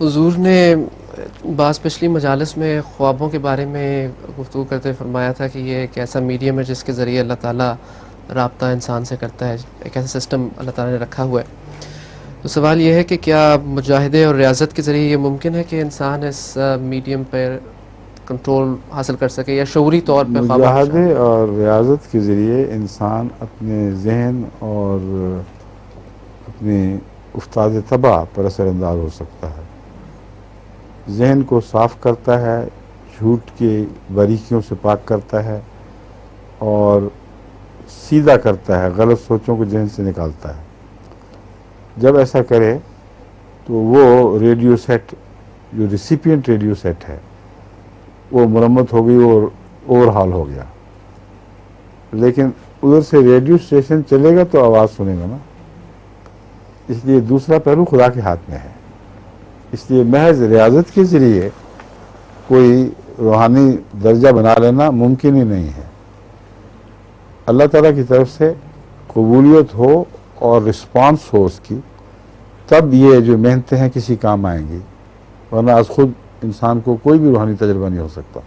حضور نے بعض پچھلی مجالس میں خوابوں کے بارے میں گفتگو کرتے فرمایا تھا کہ یہ ایک ایسا میڈیم ہے جس کے ذریعے اللہ تعالیٰ رابطہ انسان سے کرتا ہے، ایک ایسا سسٹم اللہ تعالیٰ نے رکھا ہوا ہے۔ تو سوال یہ ہے کہ کیا مجاہدے اور ریاضت کے ذریعے یہ ممکن ہے کہ انسان اس میڈیم پر کنٹرول حاصل کر سکے، یا شعوری طور پہ خوابوں میں مجاہدے شامل؟ اور ریاضت کے ذریعے انسان اپنے ذہن اور اپنے استاد طبع پر اثر انداز ہو سکتا ہے، ذہن کو صاف کرتا ہے، جھوٹ کی باریکیوں سے پاک کرتا ہے اور سیدھا کرتا ہے، غلط سوچوں کو ذہن سے نکالتا ہے۔ جب ایسا کرے تو وہ ریڈیو سیٹ، جو ریسیپینٹ ریڈیو سیٹ ہے، وہ مرمت ہو گئی اور اوور ہال ہو گیا۔ لیکن ادھر سے ریڈیو اسٹیشن چلے گا تو آواز سنے گا نا، اس لیے دوسرا پہلو خدا کے ہاتھ میں ہے۔ اس لیے محض ریاضت کے ذریعے کوئی روحانی درجہ بنا لینا ممکن ہی نہیں ہے۔ اللہ تعالیٰ کی طرف سے قبولیت ہو اور رسپانس ہو اس کی، تب یہ جو محنتیں ہیں کسی کام آئیں گی، ورنہ از خود انسان کو کوئی بھی روحانی تجربہ نہیں ہو سکتا۔